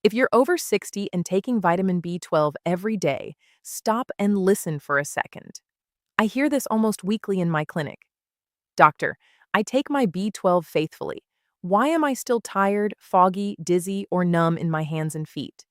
If you're over 60 and taking vitamin B12 every day, stop and listen for a second. I hear this almost weekly in my clinic. Doctor, I take my B12 faithfully. Why am I still tired, foggy, dizzy, or numb in my hands and feet?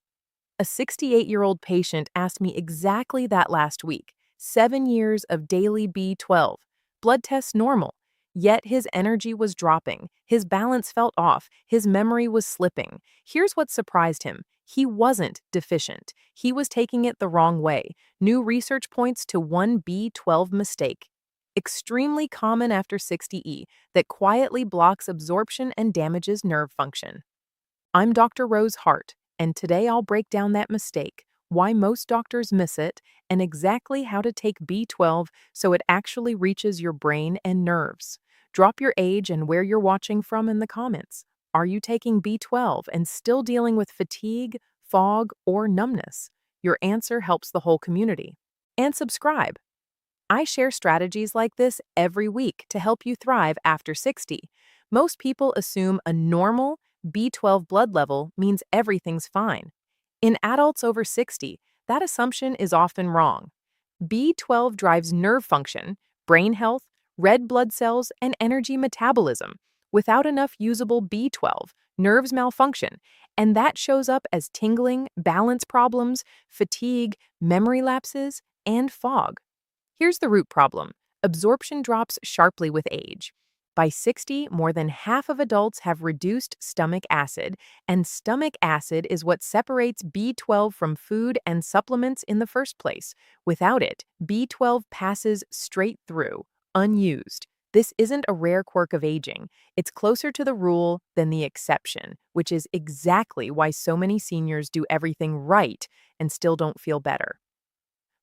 A 68-year-old patient asked me exactly that last week. 7 years of daily B12. Blood tests normal. Yet his energy was dropping, his balance felt off, his memory was slipping. Here's what surprised him. He wasn't deficient. He was taking it the wrong way. New research points to one B12 mistake. Extremely common after 60E that quietly blocks absorption and damages nerve function. I'm Dr. Rose Hart, and today I'll break down that mistake, why most doctors miss it, and exactly how to take B12 so it actually reaches your brain and nerves. Drop your age and where you're watching from in the comments. Are you taking B12 and still dealing with fatigue, fog, or numbness? Your answer helps the whole community. And subscribe. I share strategies like this every week to help you thrive after 60. Most people assume a normal B12 blood level means everything's fine. In adults over 60, that assumption is often wrong. B12 drives nerve function, brain health, red blood cells, and energy metabolism. Without enough usable B12, nerves malfunction, and that shows up as tingling, balance problems, fatigue, memory lapses, and fog. Here's the root problem. Absorption drops sharply with age. By 60, more than half of adults have reduced stomach acid, and stomach acid is what separates B12 from food and supplements in the first place. Without it, B12 passes straight through, unused. This isn't a rare quirk of aging. It's closer to the rule than the exception, which is exactly why so many seniors do everything right and still don't feel better.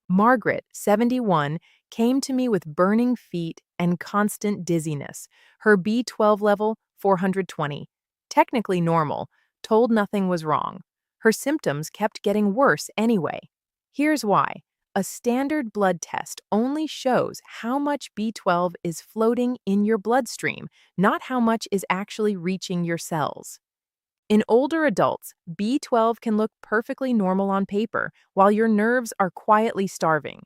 Margaret, 71, came to me with burning feet and constant dizziness. Her B12 level, 420. Technically normal, told nothing was wrong. Her symptoms kept getting worse anyway. Here's why. A standard blood test only shows how much B12 is floating in your bloodstream, not how much is actually reaching your cells. In older adults, B12 can look perfectly normal on paper, while your nerves are quietly starving.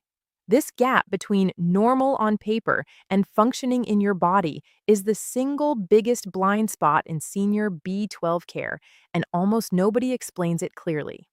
This gap between normal on paper and functioning in your body is the single biggest blind spot in senior B12 care, and almost nobody explains it clearly.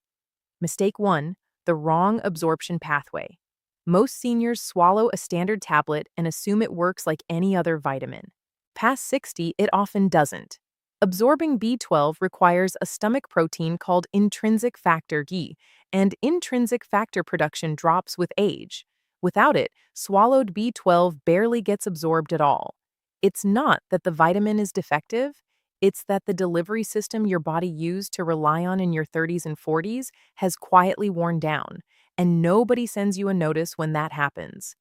Mistake 1, the wrong absorption pathway. Most seniors swallow a standard tablet and assume it works like any other vitamin. Past 60, it often doesn't. Absorbing B12 requires a stomach protein called intrinsic factor G, and intrinsic factor production drops with age. Without it, swallowed B12 barely gets absorbed at all. It's not that the vitamin is defective, it's that the delivery system your body used to rely on in your 30s and 40s has quietly worn down, and nobody sends you a notice when that happens.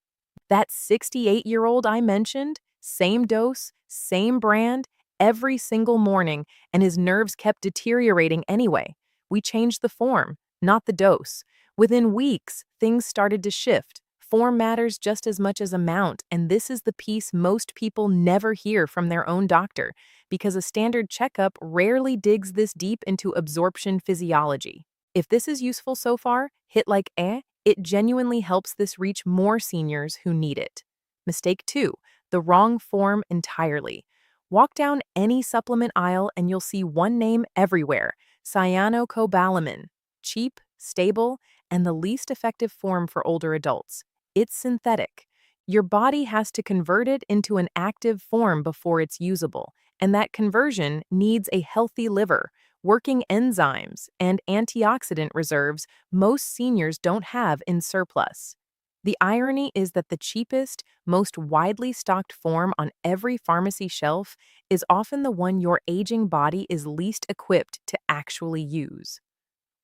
That 68-year-old I mentioned, same dose, same brand, every single morning, and his nerves kept deteriorating anyway. We changed the form, not the dose. Within weeks, things started to shift. Form matters just as much as amount, and this is the piece most people never hear from their own doctor, because a standard checkup rarely digs this deep into absorption physiology. If this is useful so far, hit like it genuinely helps this reach more seniors who need it. Mistake 2, the wrong form entirely. Walk down any supplement aisle and you'll see one name everywhere, cyanocobalamin. Cheap, stable, and the least effective form for older adults. It's synthetic. Your body has to convert it into an active form before it's usable, and that conversion needs a healthy liver, working enzymes, and antioxidant reserves most seniors don't have in surplus. The irony is that the cheapest, most widely stocked form on every pharmacy shelf is often the one your aging body is least equipped to actually use.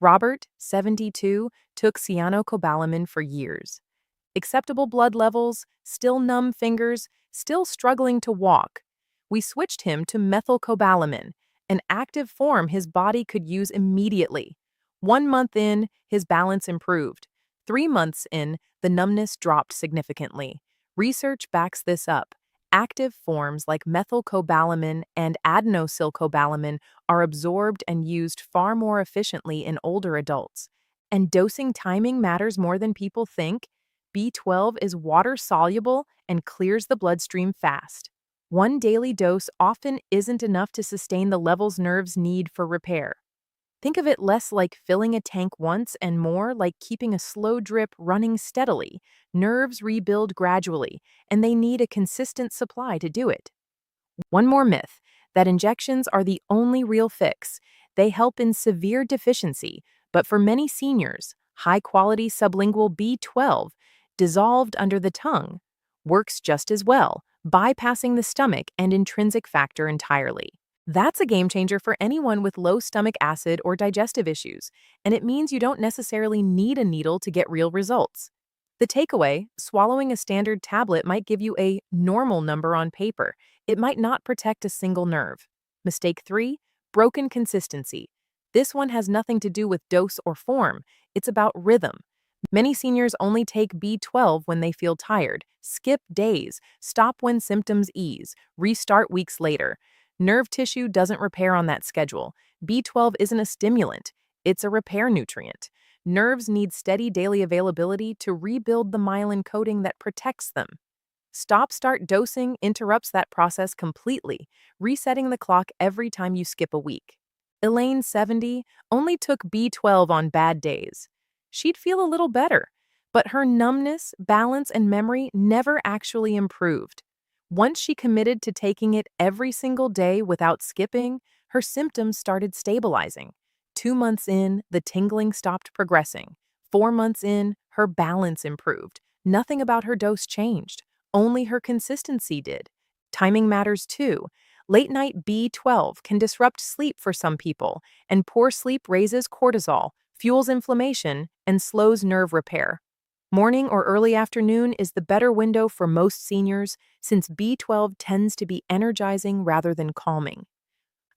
Robert, 72, took cyanocobalamin for years. Acceptable blood levels, still numb fingers, still struggling to walk. We switched him to methylcobalamin, an active form his body could use immediately. 1 month in, his balance improved. 3 months in, the numbness dropped significantly. Research backs this up. Active forms like methylcobalamin and adenosylcobalamin are absorbed and used far more efficiently in older adults. And dosing timing matters more than people think. B12 is water soluble and clears the bloodstream fast. One daily dose often isn't enough to sustain the levels nerves need for repair. Think of it less like filling a tank once and more like keeping a slow drip running steadily. Nerves rebuild gradually, and they need a consistent supply to do it. One more myth, that injections are the only real fix. They help in severe deficiency, but for many seniors, high-quality sublingual B12, dissolved under the tongue, works just as well, bypassing the stomach and intrinsic factor entirely. That's a game changer for anyone with low stomach acid or digestive issues, and it means you don't necessarily need a needle to get real results. The takeaway, swallowing a standard tablet might give you a normal number on paper. It might not protect a single nerve. Mistake 3, broken consistency. This one has nothing to do with dose or form. It's about rhythm. Many seniors only take B12 when they feel tired, skip days, stop when symptoms ease, restart weeks later. Nerve tissue doesn't repair on that schedule. B12 isn't a stimulant, it's a repair nutrient. Nerves need steady daily availability to rebuild the myelin coating that protects them. Stop-start dosing interrupts that process completely, resetting the clock every time you skip a week. Elaine, 70, only took B12 on bad days. She'd feel a little better, but her numbness, balance, and memory never actually improved. Once she committed to taking it every single day without skipping, her symptoms started stabilizing. 2 months in, the tingling stopped progressing. 4 months in, her balance improved. Nothing about her dose changed. Only her consistency did. Timing matters too. Late-night B12 can disrupt sleep for some people, and poor sleep raises cortisol, fuels inflammation, and slows nerve repair. Morning or early afternoon is the better window for most seniors since B12 tends to be energizing rather than calming.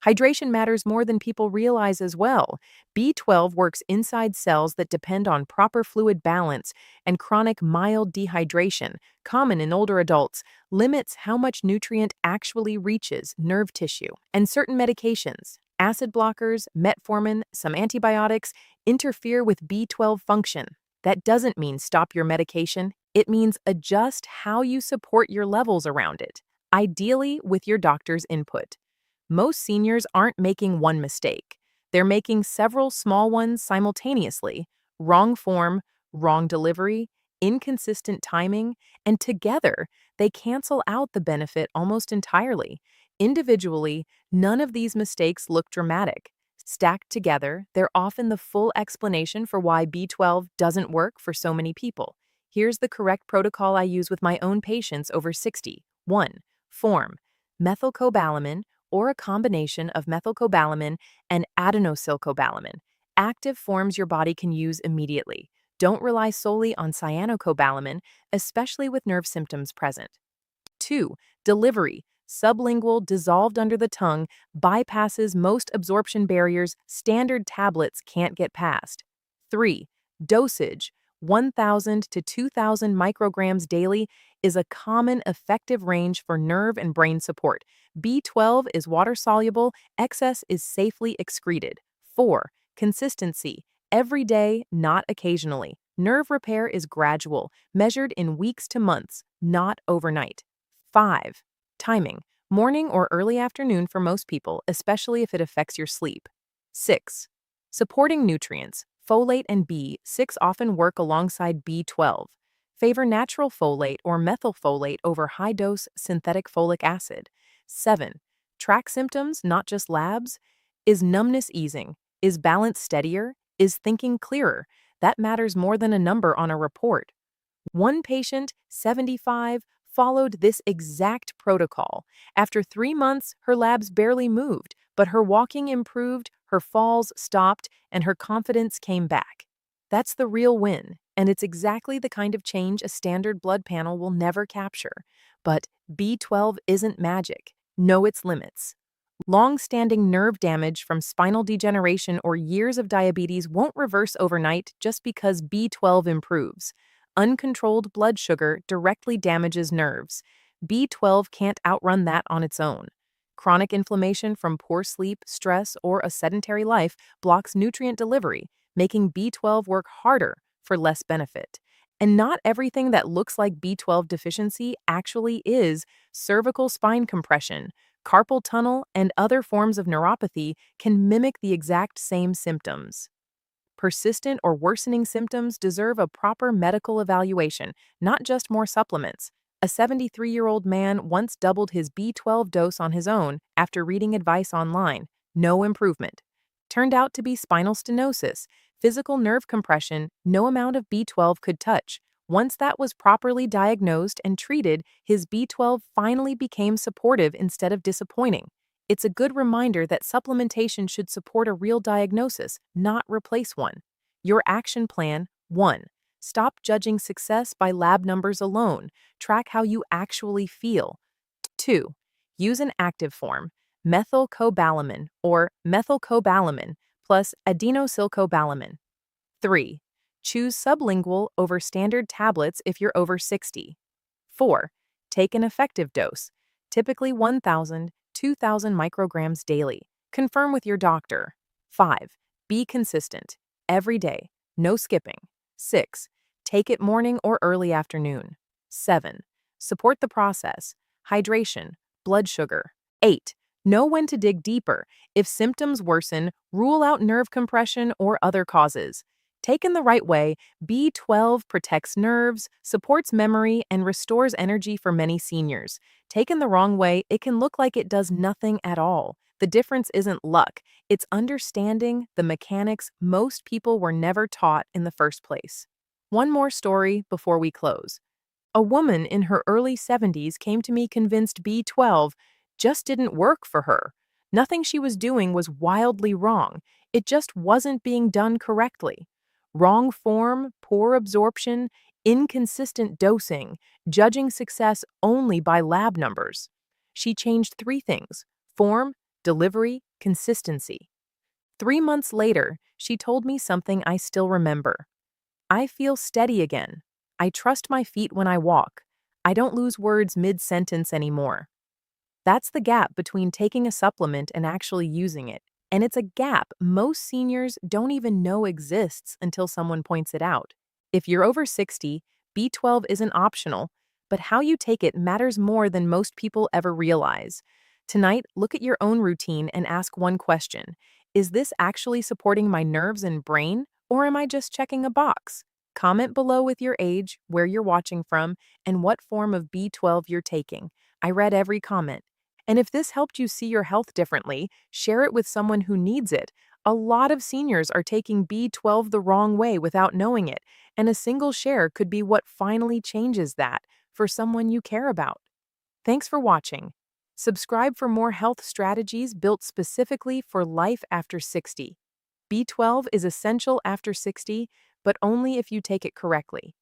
Hydration matters more than people realize as well. B12 works inside cells that depend on proper fluid balance, and chronic mild dehydration, common in older adults, limits how much nutrient actually reaches nerve tissue. And certain medications, acid blockers, metformin, some antibiotics, interfere with B12 function. That doesn't mean stop your medication. It means adjust how you support your levels around it, ideally with your doctor's input. Most seniors aren't making one mistake. They're making several small ones simultaneously: wrong form, wrong delivery, inconsistent timing, and together they cancel out the benefit almost entirely. Individually, none of these mistakes look dramatic. Stacked together, they're often the full explanation for why B12 doesn't work for so many people. Here's the correct protocol I use with my own patients over 60. 1. Form: methylcobalamin, or a combination of methylcobalamin and adenosylcobalamin. Active forms your body can use immediately. Don't rely solely on cyanocobalamin, especially with nerve symptoms present. 2. Delivery: sublingual, dissolved under the tongue, bypasses most absorption barriers standard tablets can't get past. 3. Dosage: 1,000 to 2,000 micrograms daily is a common effective range for nerve and brain support. B12 is water-soluble, excess is safely excreted. 4. Consistency: every day, not occasionally. Nerve repair is gradual, measured in weeks to months, not overnight. 5. Timing: morning or early afternoon for most people, especially if it affects your sleep. 6. Supporting nutrients: folate and B6 often work alongside B12. Favor natural folate or methylfolate over high-dose synthetic folic acid. 7. Track symptoms, not just labs. Is numbness easing? Is balance steadier? Is thinking clearer? That matters more than a number on a report. One patient, 75, followed this exact protocol. After 3 months, her labs barely moved, but her walking improved, her falls stopped, and her confidence came back. That's the real win, and it's exactly the kind of change a standard blood panel will never capture. But B12 isn't magic. Know its limits. Long-standing nerve damage from spinal degeneration or years of diabetes won't reverse overnight just because B12 improves. Uncontrolled blood sugar directly damages nerves. B12 can't outrun that on its own. Chronic inflammation from poor sleep, stress, or a sedentary life blocks nutrient delivery, making B12 work harder for less benefit. And not everything that looks like B12 deficiency actually is. Cervical spine compression, carpal tunnel, and other forms of neuropathy can mimic the exact same symptoms. Persistent or worsening symptoms deserve a proper medical evaluation, not just more supplements. A 73-year-old man once doubled his B12 dose on his own after reading advice online. No improvement. Turned out to be spinal stenosis, physical nerve compression no amount of B12 could touch. Once that was properly diagnosed and treated, his B12 finally became supportive instead of disappointing. It's a good reminder that supplementation should support a real diagnosis, not replace one. Your action plan: 1. Stop judging success by lab numbers alone. Track how you actually feel. 2. Use an active form, methylcobalamin or methylcobalamin plus adenosylcobalamin. 3. Choose sublingual over standard tablets if you're over 60. 4. Take an effective dose, typically 1,000, 2,000 micrograms daily. Confirm with your doctor. 5. Be consistent. Every day. No skipping. 6. Take it morning or early afternoon. 7. Support the process. Hydration. Blood sugar. 8. Know when to dig deeper. If symptoms worsen, rule out nerve compression or other causes. Taken the right way, B12 protects nerves, supports memory, and restores energy for many seniors. Taken the wrong way, it can look like it does nothing at all. The difference isn't luck, it's understanding the mechanics most people were never taught in the first place. One more story before we close. A woman in her early 70s came to me convinced B12 just didn't work for her. Nothing she was doing was wildly wrong. It just wasn't being done correctly. Wrong form, poor absorption, inconsistent dosing, judging success only by lab numbers. She changed 3 things: form, delivery, consistency. 3 months later, she told me something I still remember. I feel steady again. I trust my feet when I walk. I don't lose words mid-sentence anymore. That's the gap between taking a supplement and actually using it. And it's a gap most seniors don't even know exists until someone points it out. If you're over 60, B12 isn't optional, but how you take it matters more than most people ever realize. Tonight, look at your own routine and ask one question: is this actually supporting my nerves and brain, or am I just checking a box? Comment below with your age, where you're watching from, and what form of B12 you're taking. I read every comment. And if this helped you see your health differently, share it with someone who needs it. A lot of seniors are taking B12 the wrong way without knowing it, and a single share could be what finally changes that for someone you care about. Thanks for watching. Subscribe for more health strategies built specifically for life after 60. B12 is essential after 60, but only if you take it correctly.